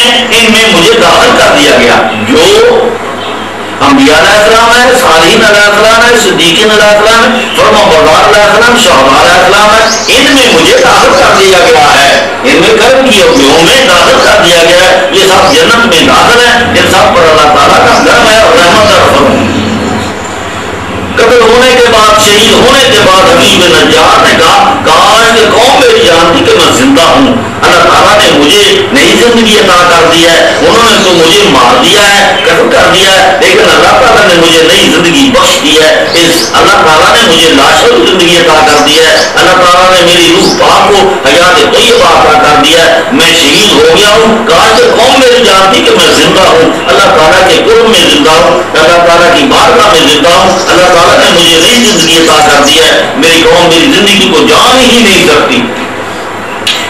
ان میں مجھے داخل کر دیا گیا. جو انبیاء علیہ السلام ہے، صالحین علیہ السلام ہے، صدیقین علیہ السلام ہے، فرمانبردار علیہ السلام، شہداء علیہ السلام ہے، ان میں مجھے داخل کر دیا گیا ہے. ان میں کرم کی اولیوں میں داخل کر دیا گیا ہے. یہ سب جنت میں داخل ہیں. ان سب پر اللہ تعالیٰ کا کرم ہے اور رحمت اور فضل. قتل ہونے کے بعد، شہید ہونے کے بعد حبیب نجار نے کہا کاش کہ قوم میری جانتی کہ میں زندہ ہوں. اللہ تعالیٰ نے مجھے نئی زندگی عطا کر دی ہے. انہوں نے تو مجھے مار دیا ہے، قتل کر دیا ہے، لیکن اللہ تعالیٰ نے مجھے نئی زندگی بخش دی ہے. اللہ تعالیٰ نے مجھے لاشوں کی زندگی عطا کر دی ہے. اللہ تعالیٰ نے میری روح پاک کو حیات طیبہ عطا کر دیا ہے. میں شہید ہو گیا ہوں. کاش کہ قوم میری جانتی کہ میں زندہ ہوں، اللہ تعالیٰ کے قرب میں زندہ ہوں، اللہ تعالیٰ کی بارگاہ میں زندہ ہوں. اللہ تعالیٰ نے مجھے نئی زندگی عطا کر دی ہے. میری قوم میری زندگی کو جان ہی نہیں سکتی.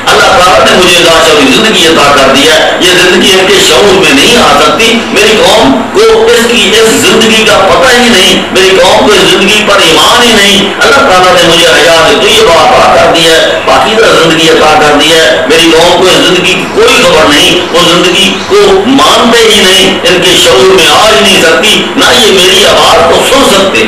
اللہ تعالیٰ نے مجھے لاشعوری زندگی عطا کر دی ہے. یہ زندگی ان کے شعور میں نہیں آ سکتی. میری قوم کو اس زندگی کا پتہ ہی نہیں. میری قوم کو اس زندگی پر ایمان ہی نہیں. اللہ تعالیٰ نے مجھے حیات طیبہ عطا کر دی ہے، پاکیزہ زندگی عطا کر دی ہے. میری قوم کو اس زندگی کی کوئی خبر نہیں. وہ زندگی کو مانتے ہی نہیں. ان کے شعور میں آ ہی نہیں سکتی. نہ یہ میری آواز کو سن سکتے،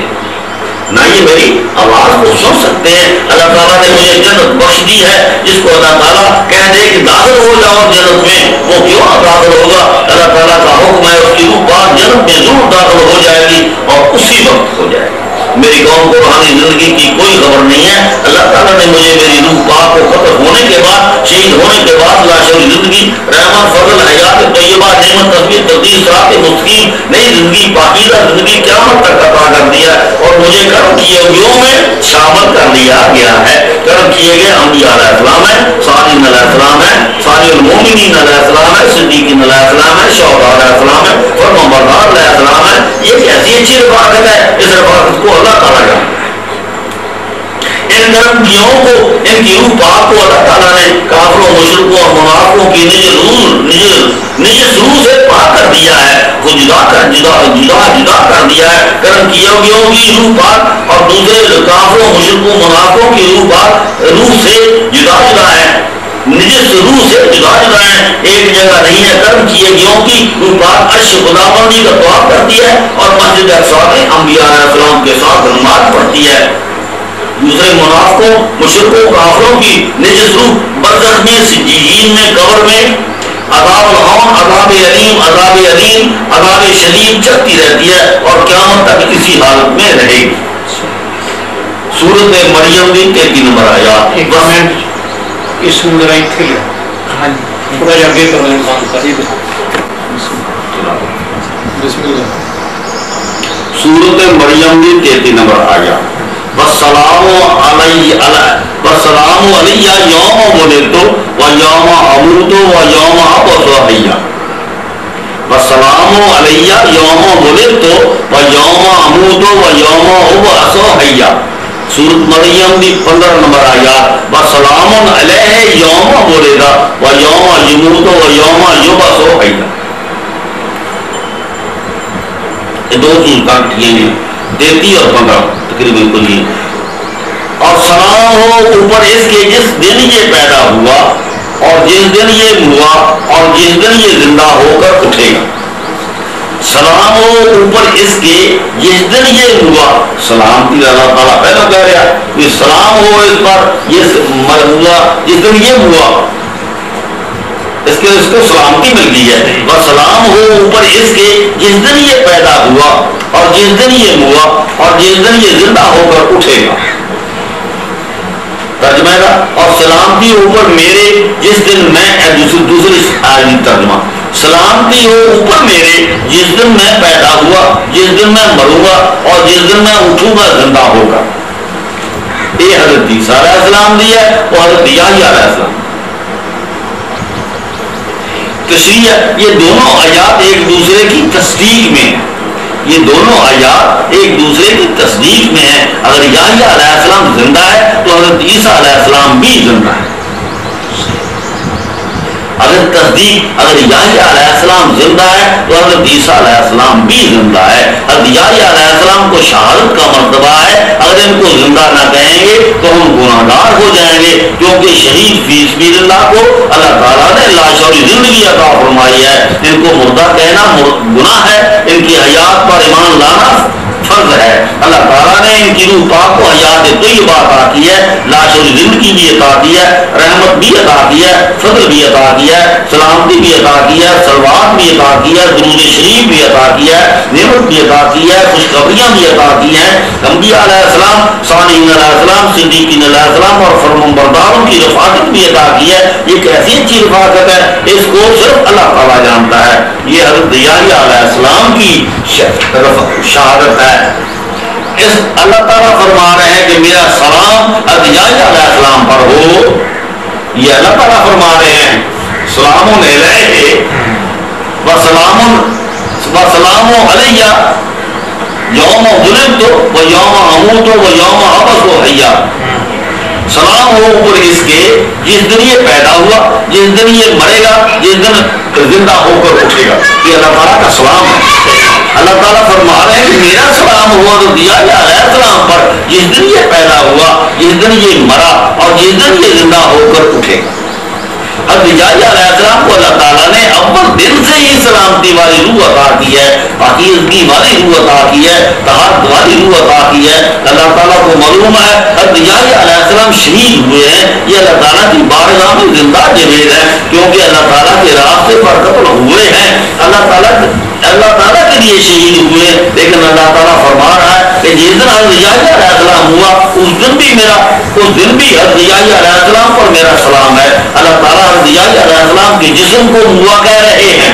نہ یہ میری آواز کو سن سکتے ہیں. اللہ تعالیٰ نے مجھے جنت بخش دی ہے. جس کو اللہ تعالیٰ کہہ دے کہ داخل ہو جاؤ جنت میں، وہ کیوں داخل ہوگا؟ اللہ تعالیٰ کا حکم ہے، اس کی روح پاک جنت میں ضرور داخل ہو جائے گی اور اسی وقت ہو جائے گی. میری قوم کو روحانی زندگی کی کوئی خبر نہیں ہے. اللہ تعالیٰ نے مجھے میری روح پاک کو ختم ہونے کے بعد، شہید ہونے کے بعد لاشعوری زندگی، رحمت، فضل، حیات طیبہ، نعمت، تصویر، تقدیر، صراط مستقیم، نئی زندگی، پاکیزہ زندگی قیامت تک عطا کر دیا اور مجھے کرم کیے ہوئوں میں شامل کر لیا گیا ہے. کرم کیے گئے انبیاء علیہ السلام ہے، صالحین علیہ السلام ہے، صالح المومنین علیہ السلام ہے، صدیقین علیہ السلام ہے، شہداء علیہ السلام ہے، فرمانبردار علیہ السلام ہے. یہ کیسی اچھی رفاقت ہے. اس رفاقت کو اللہ تعالیٰ کا، ان کرموں کو، ان کی روح پاک کو اللہ تعالیٰ نے کافروں، مشرکوں اور منافقوں کی نجس روح سے پاک کر دیا ہے. کو جدا کر دیا ہے. کرم کیے ہوئوں کی روح پاک اور دوسرے کافروں، مشرکوں، منافقوں کی روح پاک روح سے جدا ہے، نجس روح سے جدا ہے. ایک جگہ نہیں ہے. کرم کیے گیوں کی روح پاک عرش خداوندی کا طواف کرتی ہے اور مسجد اقصی میں انبیاء علیہ السلام کے ساتھ نماز پڑھتی ہے. دوسرے منافقوں، مشرکوں، کافروں کی نجس روح برزخ میں، سجین میں، قبر میں عذاب الہون، عذاب علیم، عذاب شدید چلتی رہتی ہے اور قیامت تک اسی حالت میں رہے گی. سورۃ مریم کی 33 نمبر آیات. ایک منٹ اس میں ذرا تھے تھوڑا آگے کرو انسان کا. بسم اللہ. سورۃ مریم کی 33 نمبر آیات. والسلام علیہ یوم ولدت و یوم اموت و یوم ابعث حیا. والسلام علیہ یوم ولدت و یوم اموت و یوم ابعث حیا. سورۃ مریم کی 15 نمبر آیات. والسلام علیہ یوم ولد و یوم یموت و یوم یبعث حیا. یہ دو صورتیں ہیں 33 اور 15 تقریباً کو یہ. اور سلام ہو اوپر اس کے جس دن یہ پیدا ہوا اور جس دن یہ ہوا اور جس دن یہ زندہ ہو کر اٹھے گا. سلام ہو اوپر اس کے جس دن یہ ہوا. سلامتی اللہ تعالیٰ پہلا کہہ رہا ہے سلام ہو اس پر جس دن یہ ہوا، اس کو سلامتی ملتی ہے. اور سلام ہو اوپر اس کے جس دن یہ پیدا ہوا اور جس دن یہ ہوا اور جس دن یہ زندہ ہو کر اٹھے گا. ترجمہ کا اور سلامتی اوپر میرے جس دن میں دوسری ترجمہ سلامتی ہو اوپر میرے جس دن میں پیدا ہوا، جس دن میں مروں گا اور جس دن میں اٹھوں گا زندہ ہوگا. یہ حضرت عیسیٰ علیہ السلام دی ہے، وہ حضرت یحییٰ علیہ السلام. تشریح یہ دونوں آیات ایک دوسرے کی تصدیق میں ہیں. یہ دونوں آیات ایک دوسرے کی تصدیق میں ہیں. اگر یحییٰ علیہ السلام زندہ ہے تو حضرت عیسیٰ علیہ السلام بھی زندہ ہے. اگر یحییٰ علیہ السلام زندہ ہے تو حضرت عیسیٰ علیہ السلام بھی زندہ ہے. حضرت یحییٰ علیہ السلام کو شہادت کا مرتبہ ہے. اگر ان کو زندہ نہ کہیں گے تو ہم گناہگار ہو جائیں گے، کیونکہ شہید فی سبیل اللہ کو اللہ تعالیٰ نے لاشعوری زندگی بھی عطا فرمائی ہے. ان کو مردہ کہنا گناہ ہے, ان کی حیات پر ایمان لانا فرض ہے. اللہ تعالیٰ نے ان کی روح پاک کو حیات طیبہ عطا کی ہے, لاش و زندگی بھی عطا کی ہے, رحمت بھی عطا کی ہے, فضل بھی عطا کیا ہے, سلامتی بھی عطا کی ہے, صلوات بھی عطا کی ہے, درود شریف بھی عطا کیا ہے, نعمت بھی عطا کی ہے, خوشخبریاں بھی عطا کی ہیں. انبیاء علیہ السلام, صالحین علیہ السلام, صدیقین علیہ السلام اور فرمانبرداروں کی رفاقت بھی عطا کی ہے. یہ کیسی اچھی رفاقت ہے, اس کو صرف اللہ تعالیٰ جانتا ہے. یہ حضرت یحییٰ علیہ السلام کی شہادت ہے. اس اللہ تعالیٰ فرما رہے ہیں کہ میرا سلام حضرت یحییٰ علیہ السلام پر ہو. یہ اللہ تعالیٰ فرما رہے ہیں سلام علیہ وسلام علیہ یوم ولدت و یوم اموت و یوم ابعث حیا. سلام ہو اوپر اس کے جس دن یہ پیدا ہوا, جس دن یہ مرے گا, جس دن زندہ ہو کر اٹھے گا. یہ اللہ تعالیٰ کا سلام ہے. اللہ تعالیٰ فرما رہے ہیں کہ میرا سلام ہوا تو دیا علیہ السلام پر جس دن یہ پیدا ہوا, جس دن یہ مرا اور جس دن یہ زندہ ہو کر اٹھے گا. حضرت یحییٰ علیہ السلام کو اللہ تعالیٰ نے اول دن سے ہی سلامتی والی روح عطا کی ہے, پاکیزگی والی روح عطا کی ہے, طہارت والی روح عطا کی ہے. اللہ تعالیٰ کو معلوم ہے حضرت یحییٰ علیہ السلام شہید ہوئے ہیں, یہ اللہ تعالیٰ کی بارگاہ میں زندہ جاوید ہے, کیونکہ اللہ تعالیٰ کے راستے پر قتل ہوئے ہیں. اللہ تعالیٰ کے لیے شہید ہوئے. لیکن اللہ تعالیٰ فرما رہا ہے کہ جس دن حضرت یحییٰ علیہ السلام ہوا اس دن بھی حضرت یحییٰ علیہ السلام پر میرا سلام ہے. اللہ تعالیٰ حضرت یحییٰ علیہ السلام کے جسم کو ہوا کہہ رہے ہیں,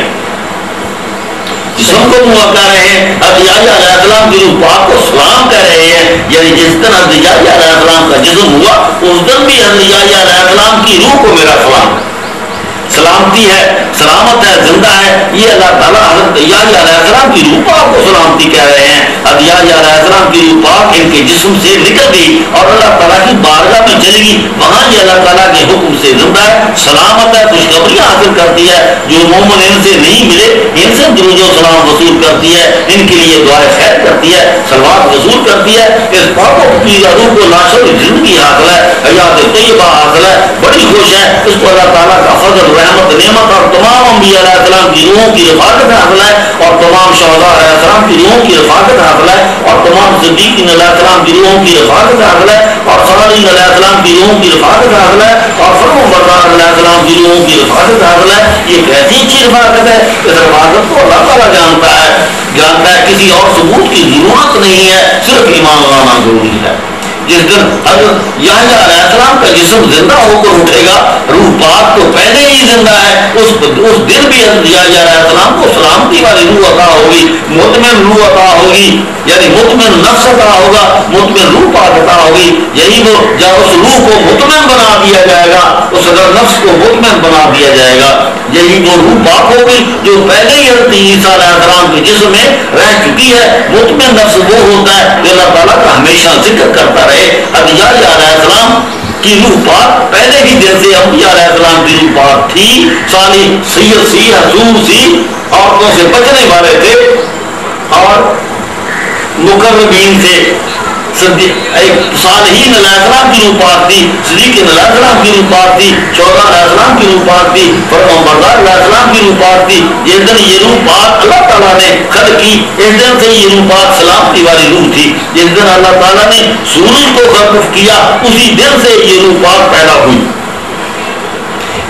جسم کو ہوا کہہ رہے ہیں. حضرت یحییٰ علیہ السلام کی روح پاک کو سلام کہہ رہے ہیں. یعنی جس دن حضرت یحییٰ علیہ السلام کا جسم ہوا اس دن بھی حضرت یحییٰ علیہ السلام کی روح کو میرا سلام ہے. سلامتی ہے, سلامت ہے, زندہ ہے. یہ اللہ تعالیٰ حضرت یحییٰ علیہ السلام کی روح پاک کو سلامتی کہہ رہے ہیں. حضرت یحییٰ علیہ السلام کی روح پاک ان کے جسم سے نکل گئی اور اللہ تعالیٰ کی بارگاہ میں چلی گئی. وہاں یہ اللہ تعالیٰ کے حکم سے زندہ ہے, سلامت ہے, خوشخبریاں حاصل کرتی ہے. جو مومن ان سے نہیں ملے ان سے درود و سلام وصول کرتی ہے, ان کے لیے دعائے خیر کرتی ہے, صلوات وصول کرتی ہے. اس پاک و پاکیزہ روح کو ناشر زندگی حاصل ہے, حیات طیبہ حاصل ہے, بڑی خوش ہے. اس کو اللہ تعالیٰ کا فضل, رحمت, نعمت اور تمام انبیاء علیہ السلام کی روحوں کی رفاقت حاصل ہے, اور تمام شہداء علیہ السلام کی روحوں کی رفاقت حاصل ہے, اور تمام صدیقین علیہ السلام کی روحوں کی رفاقت حاصل ہے, اور صالحین علیہ السلام کی روحوں کی رفاقت حاصل ہے, اور فرمانبردار علیہ السلام کی روحوں کی رفاقت حاصل ہے. یہ کیسی اچھی رفاقت ہے. اس رفاقت کو اللہ تعالیٰ جانتا ہے. کسی اور ثبوت کی ضرورت نہیں ہے, صرف ایمان لانا ضروری ہے. جس دن حضرت یحییٰ علیہ السلام کا جسم زندہ ہو کر اٹھے گا, روح پاک تو پہلے ہی زندہ ہے, اس دن بھی حضرت یحییٰ علیہ السلام کو سلامتی والی روح عطا ہوگی, مطمئن روح عطا ہوگی, یعنی مطمئن نفس عطا ہوگا, مطمئن روح پاک عطا ہوگی. یہی وہ جب اس روح کو مطمئن بنا دیا جائے گا, اس نفس کو مطمئن بنا دیا جائے گا, یہی وہ روح پاک ہوگی جو پہلے ہی حضرت عیسیٰ علیہ السلام کے جسم میں رہ چکی ہے. مطمئن نفس وہ ہوتا ہے جو اللہ تعالیٰ کا ہمیشہ ذکر کرتا رہے. حضرت یحییٰ علیہ السلام کی روح پاک پہلے ہی دن سے انبیاء علیہ السلام کی روح پاک تھی, صالح, سید سی, حضور سی, عورتوں سے بچنے والے تھے, اور مقربین سے. صالحین علیہ السلام کی روح پاک تھی, صدیقین علیہ السلام کی روح پاک تھی, شہداء علیہ السلام کی روح پاک تھی, فرمانبردار علیہ السلام کی روح پاک تھی. جس دن یہ روح پاک اللہ تعالیٰ نے خلق کی, اس دن سے یہ روح پاک سلامتی والی روح تھی. جس دن اللہ تعالیٰ نے سورج کو خلق کیا اسی دن سے یہ روح پاک پیدا ہوئی,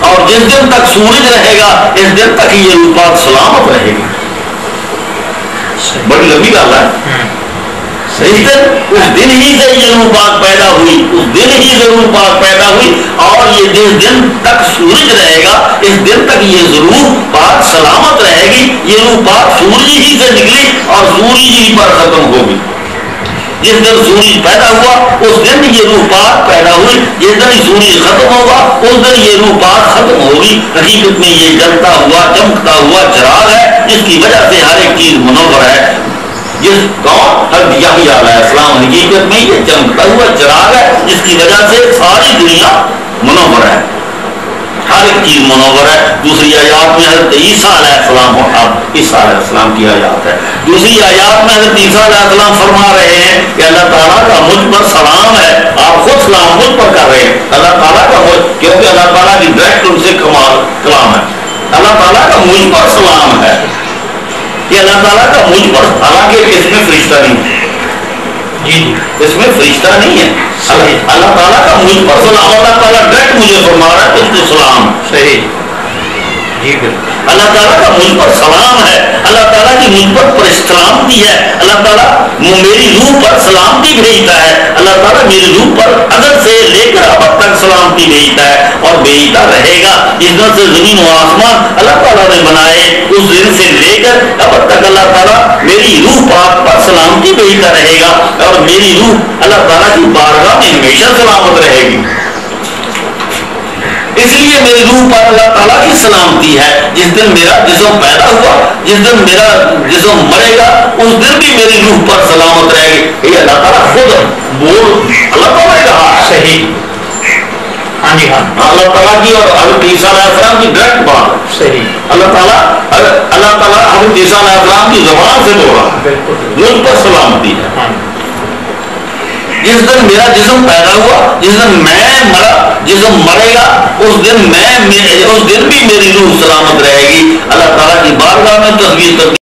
اور جس دن تک سورج رہے گا اس دن تک یہ روح پاک سلامت رہے گی. بڑی لمبی بات ہے. اس دن ہی سے یہ روح پاک پیدا ہوئی, اس دن ہی سے روح پاک پیدا ہوئی, اور یہ جس دن تک سورج رہے گا اس دن تک یہ روح پاک سلامت رہے گی. یہ روح پاک سورج ہی سے نکلی اور سورج ہی پر ختم ہوگی. جس دن سورج پیدا ہوا اس دن یہ روح پاک پیدا ہوئی, جس دن سورج ختم ہوگا اس دن یہ روح پاک ختم ہوگی. حقیقت میں یہ جلتا ہوا چمکتا ہوا چراغ ہے جس کی وجہ سے ہر ایک چیز منور ہے. جس حضرت یحییٰ علیہ السلام حقیقت میں یہ چمکتا ہوا چراغ ہے جس کی وجہ سے ساری دنیا منور ہے, ہر ایک چیز منور ہے. دوسری آیات میں حضرت عیسیٰ علیہ السلام, عیسیٰ علیہ السلام کی آیات ہے. دوسری آیات میں حضرت عیسیٰ علیہ السلام فرما رہے ہیں کہ اللہ تعالیٰ کا مجھ پر سلام ہے, آپ خود سلام مجھ پر کر رہے ہیں. اللہ تعالیٰ کا مجھ, کیونکہ اللہ تعالیٰ کی ڈائریکٹ ان سے کلام ہے. اللہ تعالیٰ مجھ پر سلام ہے، کہ اللہ تعالیٰ کا مجھ پر، حالانکہ اس میں فرشتہ نہیں، جی اس میں فرشتہ نہیں ہے، اللہ تعالیٰ کا مجھ پر سلام، اللہ تعالیٰ ڈائریکٹ مجھے فرما رہا ہے اس کو سلام، صحیح، جی بالکل، اللہ تعالیٰ کا مجھ پر سلام ہے، اللہ تعالیٰ کی مجھ پر سلامتی ہے، اللہ تعالیٰ میری روح پر سلامتی بھیجتا ہے، اللہ تعالیٰ میری روح پر ازل سے لے کر اب تک سلامتی بھیجتا ہے اور بھیجتا رہے گا۔ جس دن سے زمین و آسمان اللہ تعالیٰ نے بنائے اس دن سے لے کر اب تک اللہ تعالیٰ میری روح پاک پر سلامتی بھیجتا رہے گا اور میری روح اللہ تعالیٰ کی بارگاہ میں ہمیشہ سلامت رہے گی۔ اس لیے میری روح پر اللہ تعالیٰ کی سلامتی ہے۔ جس دن میرا جسم پیدا ہوا، جس دن میرا جسم مرے گا، اس دن بھی میری روح پر سلامت رہے گی۔ یہ اللہ تعالیٰ خود بول، اللہ تعالیٰ نے کہا ہے، صحیح، ہاں جی ہاں، اللہ تعالیٰ کی اور حضرت عیسیٰ علیہ السلام کی ڈائریکٹ بات، صحیح، اللہ تعالیٰ حضرت عیسیٰ علیہ السلام کی زبان سے بولا، بالکل، مجھ پر سلامتی ہے۔ ہاں، جس دن میرا جسم پیدا ہوا، جس دن میں مرا، جسم مرے گا، اس دن بھی میری روح سلامت رہے گی۔ اللہ تعالیٰ کی بارگاہ میں تصویر